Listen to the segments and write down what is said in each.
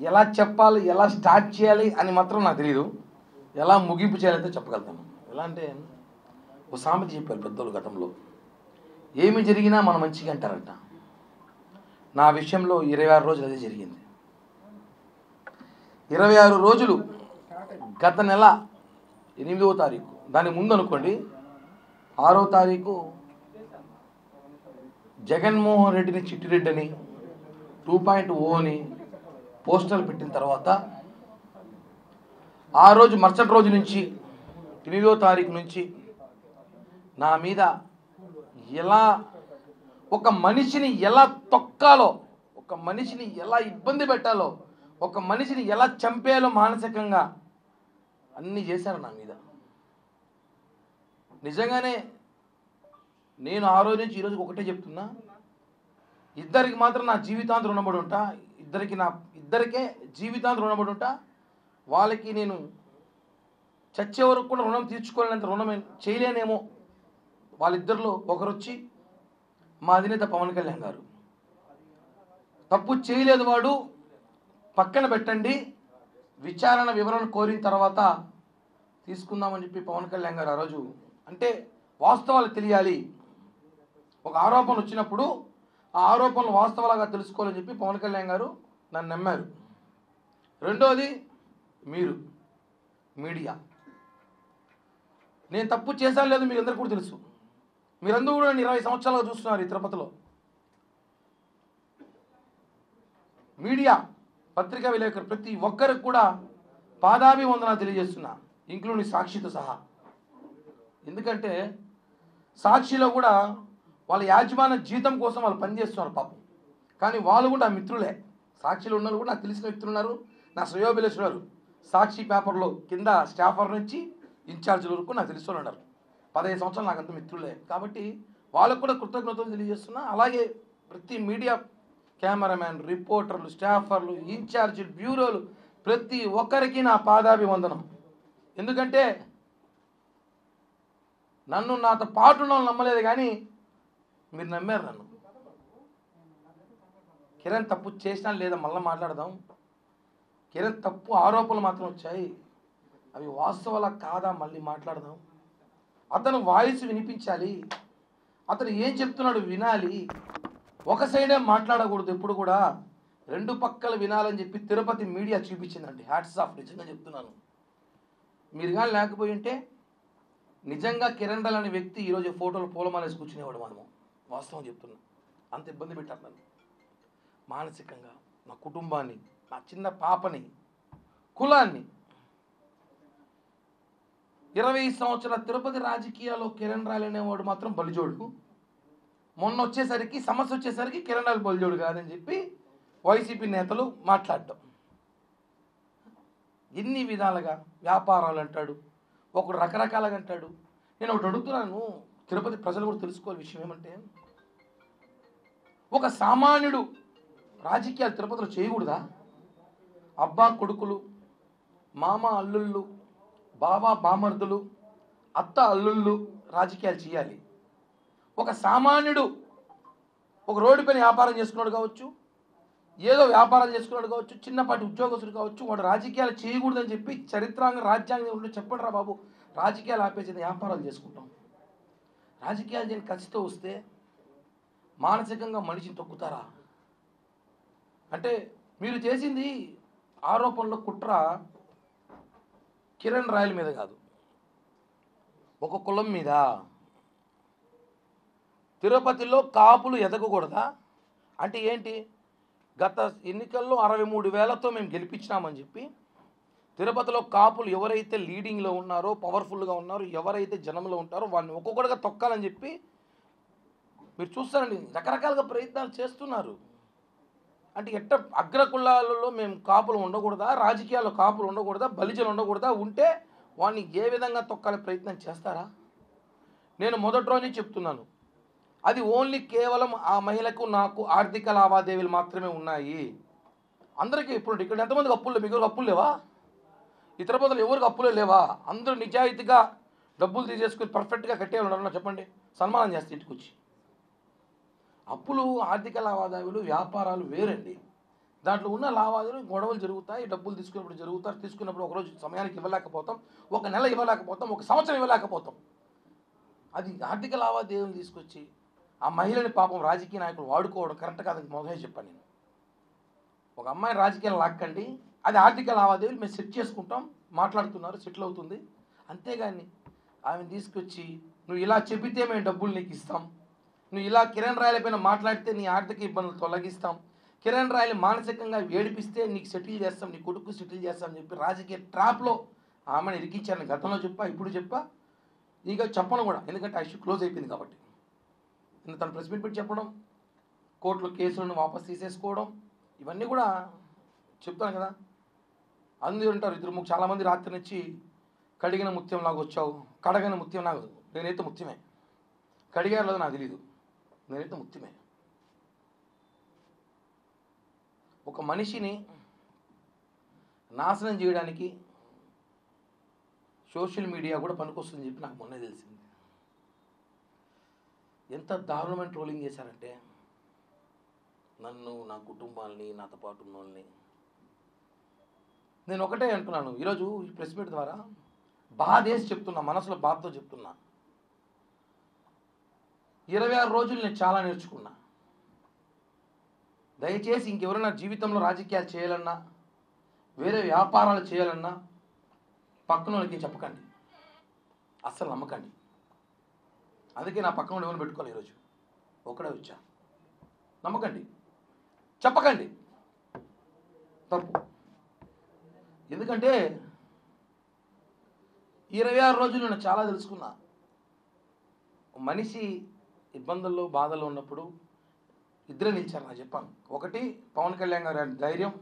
ఎలా చెప్పాలి, ఎలా స్టార్ట్ చేయాలి అని మాత్రం నాకు తెలియదు. ఎలా ముగింపు చేయాలంటే చెప్పగలుగుతాను. ఎలా అంటే ఒక సామెత చెప్పారు పెద్దోళ్ళు గతంలో, ఏమి జరిగినా మన మంచిగా అంటారంట. నా విషయంలో 26 రోజులు అదే జరిగింది. 26 రోజులు గత నెల 8వ తారీఖు, దాని ముందు అనుకోండి 6వ తారీఖు జగన్మోహన్ రెడ్డిని చిట్టిరెడ్డి అని 2.0 అని పోస్టర్లు పెట్టిన తర్వాత ఆ రోజు మరుసటి రోజు నుంచి 8వ తారీఖు నుంచి నా మీద ఎలా ఒక మనిషిని ఎలా తొక్కాలో, ఒక మనిషిని ఎలా ఇబ్బంది పెట్టాలో, ఒక మనిషిని ఎలా చంపేయాలో మానసికంగా అన్నీ చేశారు నా మీద. నిజంగానే నేను ఆ రోజు నుంచి ఈరోజు ఒకటే చెప్తున్నా, ఇద్దరికి మాత్రం నా జీవితాంతం రుణపడి ఉంటా. ఇద్దరికే జీవితాంతం రుణపడి ఉంటా. వాళ్ళకి నేను చచ్చే వరకు కూడా రుణం తీర్చుకోలేనంత రుణం చేయలేనేమో. వాళ్ళిద్దరిలో ఒకరు వచ్చి మా అధినేత పవన్ కళ్యాణ్ గారు, తప్పు చేయలేదు వాడు, పక్కన పెట్టండి, విచారణ వివరణ కోరిన తర్వాత తీసుకుందామని చెప్పి పవన్ కళ్యాణ్ గారు ఆ రోజు, అంటే వాస్తవాలు తెలియాలి, ఒక ఆరోపణ వచ్చినప్పుడు ఆ ఆరోపణలు వాస్తవాలుగా తెలుసుకోవాలని చెప్పి పవన్ కళ్యాణ్ గారు నన్ను నమ్మారు. రెండోది మీరు మీడియా, నేను తప్పు చేశాను లేదు మీకు అందరికీ కూడా తెలుసు. మీరందరూ కూడా 20 సంవత్సరాలుగా చూస్తున్నారు ఈ తిరుపతిలో. మీడియా, పత్రికా విలేకరు ప్రతి ఒక్కరికి కూడా పాదాభివందనాలు తెలియజేస్తున్నా, ఇంక్లూడింగ్ సాక్షితో సహా. ఎందుకంటే సాక్షిలో కూడా వాళ్ళ యాజమాన్య జీతం కోసం వాళ్ళు పనిచేస్తున్నారు పాపం, కానీ వాళ్ళు కూడా నా మిత్రులే. సాక్షిలో ఉన్నారు కూడా నాకు తెలిసిన వ్యక్తులు ఉన్నారు, నా శ్రేయోభిలాషులు. సాక్షి పేపర్లో కింద స్టాఫర్ నుంచి ఇన్ఛార్జీల వరకు నాకు తెలిసిన ఉన్నారు. 15 సంవత్సరాలు నాకు అంత మిత్రులే, కాబట్టి వాళ్ళకు కూడా కృతజ్ఞతలు తెలియజేస్తున్నా. అలాగే ప్రతి మీడియా, కెమెరామ్యాన్, రిపోర్టర్లు, స్టాఫర్లు, ఇన్ఛార్జీలు, బ్యూరోలు, ప్రతి ఒక్కరికి నా పాదాభివందనం. ఎందుకంటే నన్ను నాతో పాటు ఉన్న వాళ్ళు నమ్మలేదు, కానీ మీరు నమ్మారు నన్ను. కిరణ్ తప్పు చేసినా లేదా మళ్ళీ మాట్లాడదాం. కిరణ్ తప్పు ఆరోపణలు మాత్రం వచ్చాయి, అవి వాస్తవాలా కాదా మళ్ళీ మాట్లాడదాం. అతను వాయిస్ వినిపించాలి, అతను ఏం చెప్తున్నాడు వినాలి. ఒక సైడే మాట్లాడకూడదు ఎప్పుడు కూడా, రెండు పక్కలు వినాలని చెప్పి తిరుపతి మీడియా చూపించిందండి. హ్యాట్స్ ఆఫ్, నిజంగా చెప్తున్నాను. మీరు కానీ లేకపోయి ఉంటే నిజంగా కిరణ్ రాయల్ అనే వ్యక్తి ఈరోజు ఫోటోలు పూలమాలేసి కూర్చునేవాడు. మనము వాస్తవం చెప్తున్నాం. అంత ఇబ్బంది పెట్టారు నన్ను మానసికంగా, నా కుటుంబాన్ని, నా చిన్న పాపని, కులాన్ని. 20 సంవత్సరాల తిరుపతి రాజకీయాల్లో కిరణ్ రాయల్ అనేవాడు మాత్రం బలిజోడు. మొన్న వచ్చేసరికి సమస్య వచ్చేసరికి కిరణ్ రాయల్ బలిజోడు కాదని చెప్పి వైసీపీ నేతలు మాట్లాడటం. ఎన్ని విధాలుగా వ్యాపారాలు అంటాడు, ఒకడు రకరకాలుగా అంటాడు. నేను ఒకటి అడుగుతున్నాను, తిరుపతి ప్రజలు కూడా తెలుసుకోవాలి విషయం ఏమంటే, ఒక సామాన్యుడు రాజకీయాలు తిరుపతిలో చేయకూడదా? అబ్బా కొడుకులు, మామ అల్లుళ్ళు, బావ బామర్దులు, అత్త అల్లుళ్ళు రాజకీయాలు చేయాలి. ఒక సామాన్యుడు ఒక రోడ్డు పైన వ్యాపారం చేసుకున్నాడు కావచ్చు, ఏదో వ్యాపారం చేసుకున్నాడు కావచ్చు, చిన్నపాటి ఉద్యోగస్తుడు కావచ్చు, వాడు రాజకీయాలు చేయకూడదని చెప్పి చరిత్రాంగ రాజ్యాంగం ఉంటే చెప్పండి రా బాబు, రాజకీయాలు ఆపేసి వ్యాపారాలు చేసుకుంటాం. రాజకీయాలు చేయని ఖర్చుతో వస్తే మానసికంగా మనిషిని తొక్కుతారా? అంటే మీరు చేసింది ఆరోపణలో కుట్ర కిరణ్ రాయల్ మీద కాదు, ఒక కులం మీద. తిరుపతిలో కాపులు ఎదగకూడదా అంటే ఏంటి? గత ఎన్నికల్లో 63,000తో మేము గెలిపించినామని చెప్పి తిరుపతిలో కాపులు ఎవరైతే లీడింగ్లో ఉన్నారో, పవర్ఫుల్గా ఉన్నారో, ఎవరైతే జనంలో ఉంటారో వాళ్ళని ఒక్కొక్కటిగా తొక్కాలని చెప్పి మీరు చూస్తారండి, రకరకాలుగా ప్రయత్నాలు చేస్తున్నారు. అంటే ఎట్ట అగ్రకులాలలో మేము కాపులు ఉండకూడదా, రాజకీయాల్లో కాపులు ఉండకూడదా, బలిజలు ఉండకూడదా, ఉంటే వాడిని ఏ విధంగా తొక్కాలే ప్రయత్నం చేస్తారా? నేను మొదటి రోజు చెప్తున్నాను, అది ఓన్లీ కేవలం ఆ మహిళకు నాకు ఆర్థిక లావాదేవీలు మాత్రమే ఉన్నాయి. అందరికీ ఇప్పుడు ఇక్కడ ఎంతమందికి అప్పులు లేవు? మీకు అప్పులు లేవా? ఈ తిరుపతిలో ఎవరికి అప్పులే లేవా? అందరూ నిజాయితీగా డబ్బులు తీసేసుకుని పర్ఫెక్ట్గా కట్టేవాళ్ళు చెప్పండి, సన్మానం చేస్తే ఇంటికి వచ్చి. అప్పులు, ఆర్థిక లావాదేవీలు, వ్యాపారాలు వేరండి. దాంట్లో ఉన్న లావాదేవీలు గొడవలు జరుగుతాయి, డబ్బులు తీసుకున్నప్పుడు జరుగుతారు, తీసుకున్నప్పుడు ఒకరోజు సమయానికి ఇవ్వలేకపోతాం, ఒక నెల ఇవ్వలేకపోతాం, ఒక సంవత్సరం ఇవ్వలేకపోతాం. అది ఆర్థిక లావాదేవీలు తీసుకొచ్చి ఆ మహిళని పాపం రాజకీయ నాయకులు వాడుకోవడం కరెక్ట్ కాదని మొదలే చెప్పాను నేను. ఒక అమ్మాయి రాజకీయాలు లాక్కండి, అది ఆర్థిక లావాదేవీలు మేము సెట్ చేసుకుంటాం, మాట్లాడుతున్నారు, సెటిల్ అవుతుంది. అంతేగాని ఆమెను తీసుకొచ్చి నువ్వు ఇలా చెబితే మేము డబ్బులు నీకు ఇస్తాం, నువ్వు ఇలా కిరణ్ రాయల పైన మాట్లాడితే నీ ఆర్థిక ఇబ్బందులు తొలగిస్తాం, కిరణ్ రాయలు మానసికంగా ఏడిపిస్తే నీకు సెటిల్ చేస్తాం, నీ కొడుకు సెటిల్ చేస్తాం అని చెప్పి రాజకీయ ట్రాప్లో ఆమెను ఇరికించారని గతంలో చెప్పా, ఇప్పుడు చెప్పా, ఇక చెప్పను కూడా, ఎందుకంటే ఆ ఇష్యూ క్లోజ్ అయిపోయింది కాబట్టి. తను ప్రెస్ మీట్ పెట్టి చెప్పడం, కోర్టులో కేసులను వాపస్ తీసేసుకోవడం, ఇవన్నీ కూడా చెప్తాను కదా. అందరూ ఉంటారు ఇద్దరు చాలామంది రాత్రి నుంచి కడిగిన ముత్యం లాగా వచ్చావు, కడగని ముత్యం నాకు, నేనైతే ముత్యమే, కడిగారు లేదో నాకు తెలీదు, నేనైతే ముత్యమే. ఒక మనిషిని నాశనం చేయడానికి సోషల్ మీడియా కూడా పనికొస్తుందని చెప్పి నాకు మొన్నే తెలిసింది. ఎంత దారుణమైన ట్రోలింగ్ చేశారంటే నన్ను, నా కుటుంబాన్ని, నాతో పాటు ఉన్న వాళ్ళని. నేను ఒకటే అంటున్నాను ఈరోజు ఈ ప్రెస్ మీట్ ద్వారా, బాధేసి చెప్తున్నా, మనసులో బాధతో చెప్తున్నా. 26 రోజులు నేను చాలా నేర్చుకున్నా. దయచేసి ఇంకెవరైనా జీవితంలో రాజకీయాలు చేయాలన్నా, వేరే వ్యాపారాలు చేయాలన్నా పక్కన వాళ్ళకి చెప్పకండి, అస్సలు నమ్మకండి. అందుకే నా పక్కన ఎవరు పెట్టుకోవాలి, ఈరోజు ఒకడే వచ్చా. నమ్మకండి, చెప్పకండి, తప్పు. ఎందుకంటే 26 రోజులు నేను చాలా తెలుసుకున్నా. మనిషి ఇబ్బందుల్లో బాధల్లో ఉన్నప్పుడు ఇద్దరే నిలిచారు నాకు చెప్పాను. ఒకటి పవన్ కళ్యాణ్ గారి ధైర్యం,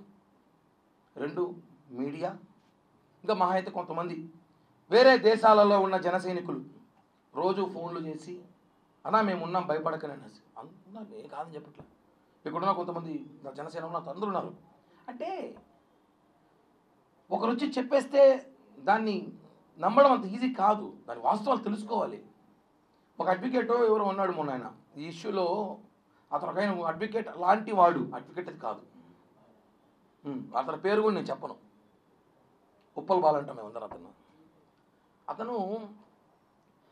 2 మీడియా, ఇంకా మహా అయితే కొంతమంది వేరే దేశాలలో ఉన్న జన సైనికులు రోజు ఫోన్లు చేసి అన్నా మేము ఉన్నాం భయపడకనే అనేసి. అంతా ఏ కాదని చెప్పట్లే, ఇక్కడున్న కొంతమంది జనసేన ఉన్న అందరూ ఉన్నారు. అంటే ఒకరు వచ్చి చెప్పేస్తే దాన్ని నమ్మడం అంత ఈజీ కాదు, దాని వాస్తవాలు తెలుసుకోవాలి. ఒక అడ్వకేటో ఎవరో ఉన్నాడు మొన్న, ఆయన ఈ ఇష్యూలో అతను ఒక ఆయన అడ్వకేట్ లాంటి వాడు, అడ్వకేట్ అది కాదు, అతని పేరు కూడా నేను చెప్పను, ఉప్పల్ బాల్ అంటాం మేము అందరం. అతను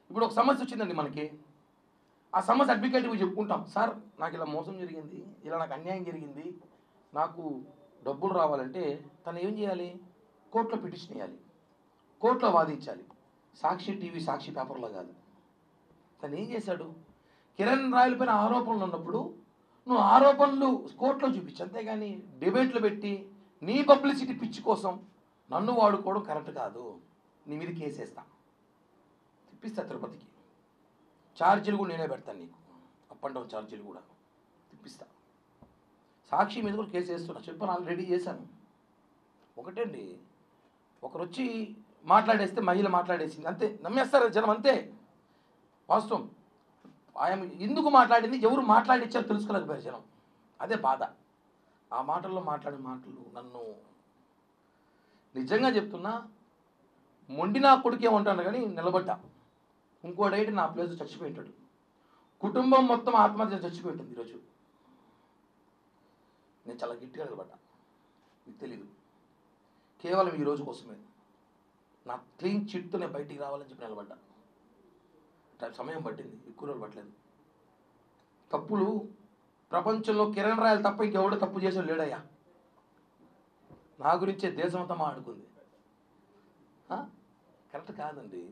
ఇప్పుడు ఒక సమస్య వచ్చిందండి మనకి, ఆ సమస్య అడ్వకేట్కి చెప్పుకుంటాం, సార్ నాకు ఇలా మోసం జరిగింది, ఇలా నాకు అన్యాయం జరిగింది, నాకు డబ్బులు రావాలంటే తను ఏం చేయాలి, కోర్టులో పిటిషన్ వేయాలి, కోర్టులో వాదించాలి. సాక్షి టీవీ, సాక్షి పేపర్లో కాదు. తను ఏం చేశాడు, కిరణ్ రాయల పైన ఆరోపణలు ఉన్నప్పుడు నువ్వు ఆరోపణలు కోర్టులో చూపించు, అంతేగాని డిబేట్లు పెట్టి నీ పబ్లిసిటీ పిచ్చి కోసం నన్ను వాడుకోవడం కరెక్ట్ కాదు. నీ మీద కేసేస్తా, తిప్పిస్తా తిరుపతికి, ఛార్జీలు కూడా నేనే పెడతాను నీకు, అప్ అండ్ డౌన్ ఛార్జీలు కూడా తిప్పిస్తా. సాక్షి మీద కూడా కేసు వేస్తున్నా, చెప్పాను, ఆల్రెడీ చేశాను. ఒకటే అండి, ఒకరు వచ్చి మాట్లాడేస్తే మహిళ మాట్లాడేసింది అంతే, నమ్మేస్తారు జనం అంతే. వాస్తవం, ఆయన ఎందుకు మాట్లాడింది, ఎవరు మాట్లాడిచ్చారో తెలుసుకోలేకపోయారు జనం, అదే బాధ. ఆ మాటల్లో మాట్లాడే మాటలు నన్ను నిజంగా చెప్తున్నా, మొండి నా కొడుకే ఉంటాను కానీ నిలబడ్డా. ఇంకోడైతే నా ప్లేస్ చచ్చిపోయి ఉంటాడు, కుటుంబం మొత్తం ఆత్మహత్య చచ్చిపోయి ఉంటుంది ఈరోజు. నేను చాలా గట్టిగా నిలబడ్డా, మీకు తెలీదు, కేవలం ఈ రోజు కోసమే. నా క్లీన్ చిట్తో నేను బయటికి రావాలని చెప్పి నిలబడ్డా. సమయం పట్టింది, ఎక్కువ రోజులు పట్టలేదు. తప్పులు ప్రపంచంలో కిరణ్ రాయలు తప్ప ఇంకెవడో తప్పు చేసే లేడయ్యా. నా గురించే దేశం అంతా మాట్లాడుకుంది. కరెక్ట్ కాదండి,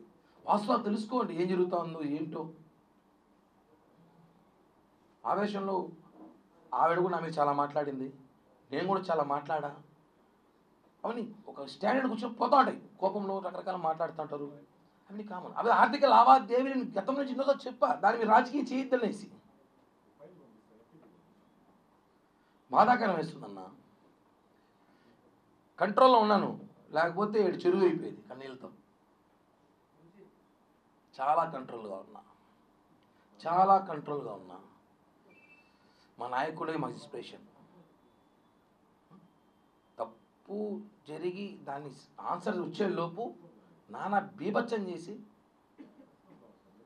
వాస్తవాలు తెలుసుకోండి, ఏం జరుగుతుందో ఏంటో. ఆవేశంలో ఆవిడ కూడా నా మీద చాలా మాట్లాడింది, నేను కూడా చాలా మాట్లాడా. అవన్నీ ఒక స్టాండర్డ్ కూర్చొని పోతా ఉంటాయి, కోపంలో రకరకాల మాట్లాడుతుంటారు, అవన్నీ కామన్. అవి ఆర్థిక లావాదేవీలు గతం నుంచి ఎన్నోదో చెప్పా, దాని మీద రాజకీయం చేయొద్దనేసి. బాధాకరం వేస్తుందన్న, కంట్రోల్లో ఉన్నాను, లేకపోతే చెరువు అయిపోయేది కన్నీళ్ళతో. చాలా కంట్రోల్గా ఉన్నా, చాలా కంట్రోల్గా ఉన్నా. మా నాయకుడే మాకు ఇన్స్పిరేషన్. తప్పు జరిగి దాన్ని ఆన్సర్ వచ్చేలోపు నానా బీభత్సం చేసి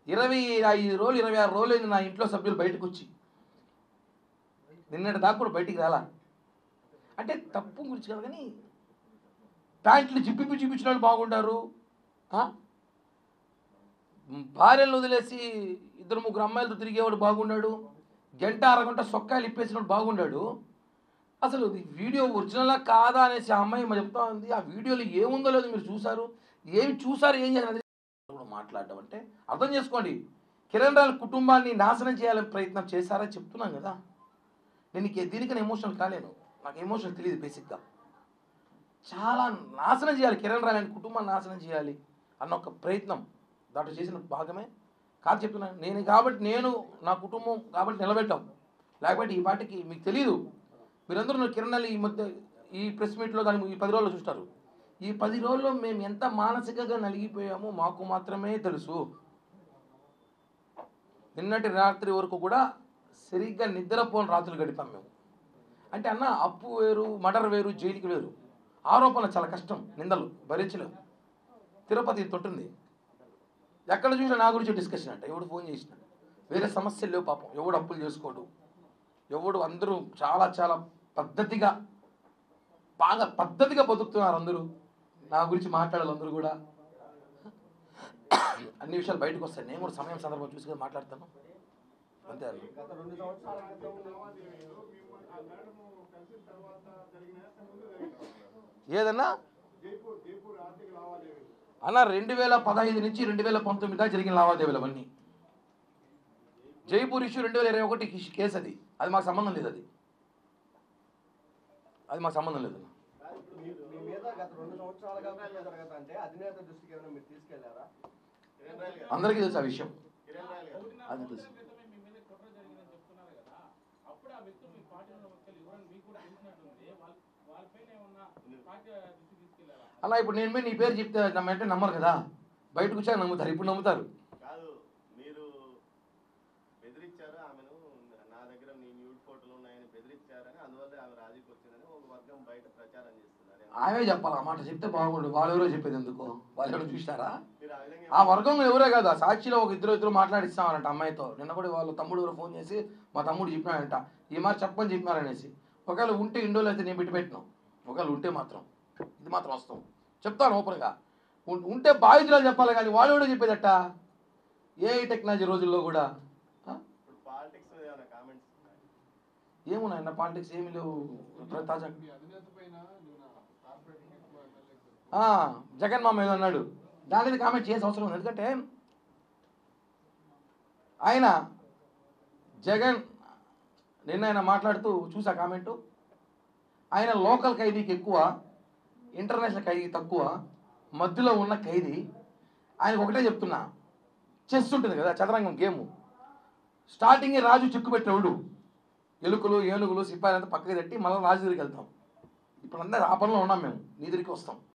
25 రోజులు 26 రోజులు అయింది నా ఇంట్లో సభ్యులు బయటకు వచ్చి, నిన్నటి దాకా కూడా బయటికి రాలా. అంటే తప్పు గురించి కాదు కానీ ప్యాంట్లు జిప్పిప్పి చూపించిన వాళ్ళు బాగుంటారు, భార్యలను వదిలేసి 2-3 అమ్మాయిలతో తిరిగేవాడు బాగున్నాడు, గంట అరగంట సొక్కాయలు ఇప్పేసినప్పుడు బాగున్నాడు. అసలు వీడియో ఒరిజినలా కాదా అనేసి ఆ అమ్మాయి చెప్తా ఉంది. ఆ వీడియోలో ఏముందో లేదో మీరు చూసారు, ఏం చేయాలి మాట్లాడడం అంటే అర్థం చేసుకోండి. కిరణ్ రాయల్ కుటుంబాన్ని నాశనం చేయాలని ప్రయత్నం చేశారని చెప్తున్నాను కదా. నేను దీనికన్నా ఎమోషనల్ కాలేను, నాకు ఎమోషన్ తెలియదు. బేసిక్గా చాలా నాశనం చేయాలి, కిరణ్ రాయల్ కుటుంబాన్ని నాశనం చేయాలి అన్న ఒక ప్రయత్నం దాంట్లో చేసిన భాగమే కాదు చెప్తున్నాను నేను. కాబట్టి నేను నా కుటుంబం కాబట్టి నిలబెట్టాం, లేకపోతే ఈ పాటికి మీకు తెలియదు. మీరందరూ కిరణ్ రాయల్ ఈ మధ్య ఈ ప్రెస్ మీట్లో కానీ ఈ 10 రోజుల్లో చూస్తారు. ఈ 10 రోజుల్లో మేము ఎంత మానసికంగా నలిగిపోయామో మాకు మాత్రమే తెలుసు. నిన్నటి రాత్రి వరకు కూడా సరిగ్గా నిద్రపోని రాత్రులు గడిపాం మేము. అంటే అన్న అప్పు వేరు, మర్డర్ వేరు, జైలుకి వేరు. ఆరోపణలు చాలా కష్టం, నిందలు భరించలేము. తిరుపతి తొట్టుంది, ఎక్కడ చూసినా నా గురించి డిస్కషన్ అంట. ఎవడు ఫోన్ చేసిన వేరే సమస్యలు లేవు పాపం, ఎవడు అప్పులు చేసుకోడు, ఎవడు అందరూ చాలా చాలా పద్ధతిగా బాగా పద్ధతిగా బతుకుతున్నారు అందరూ. నా గురించి మాట్లాడాలి అందరూ కూడా, అన్ని విషయాలు బయటకు వస్తాయి. నేను కూడా సమయం సందర్భం చూసి మాట్లాడతాను అంతే. ఏదన్నా అన్న 2015 నుంచి 2019 దాకా జరిగిన లావాదేవీలు అవన్నీ. జైపూర్ ఇష్యూ 2021 కేసు, అది మాకు సంబంధం లేదు, అది మాకు సంబంధం లేదు. అందరికీ తెలుసు ఆ విషయం, అది తెలుసు. అలా ఇప్పుడు నేను నీ పేరు చెప్తే అంటే నమ్మరు కదా, బయటకు వచ్చాక నమ్ముతారు. ఇప్పుడు నమ్ముతారు. ఆమె చెప్పాలి ఆ మాట, చెప్తే బాగుండు. వాళ్ళు ఎవరో చెప్పేది ఎందుకు, వాళ్ళు ఎవరో చూసారా? ఆ వర్గంలో ఎవరే కదా, సాక్షిలో ఒక ఇద్దరు మాట్లాడిస్తామనంట అమ్మాయితో. నిన్న కూడా వాళ్ళ తమ్ముడు ఎవరో ఫోన్ చేసి మా తమ్ముడు చెప్పినాడంట ఈ మాట చెప్పని చెప్పినారనేసి. ఒకవేళ ఉంటే ఇండోలో అయితే నేను పెట్టినాం, ఒకవేళ ఉంటే మాత్రం ఇది మాత్రం వస్తాం చెప్తాను ఓపెన్గా. ఉంటే బాధితులు చెప్పాలి కానీ వాళ్ళు కూడా చెప్పేదట. ఏ టెక్నాలజీ రోజుల్లో కూడా ఏమున్నాయన్న పాలిటిక్స్ ఏమి లేవు. తాజా జగన్ మామ ఏదో అన్నాడు, దాని మీద కామెంట్ చేసే అవసరం ఉంది. ఎందుకంటే ఆయన జగన్ నిన్న ఆయన మాట్లాడుతూ చూసా కామెంటు, ఆయన లోకల్ ఖైదీకి ఎక్కువ, ఇంటర్నేషనల్ ఖైదీ తక్కువ, మధ్యలో ఉన్న ఖైదీ. ఆయనకు ఒకటే చెప్తున్నా, చెస్ ఉంటుంది కదా చదరంగం గేము, స్టార్టింగే రాజు చిక్కు పెట్టినప్పుడు ఎలుకలు ఏనుగులు సిపాయిలంతా పక్కకి తట్టి మళ్ళీ రాజు దగ్గరికి వెళ్తాం. ఇప్పుడు అందరూ ఆ పనిలో ఉన్నాం మేము, నీ దగ్గరికి వస్తాం.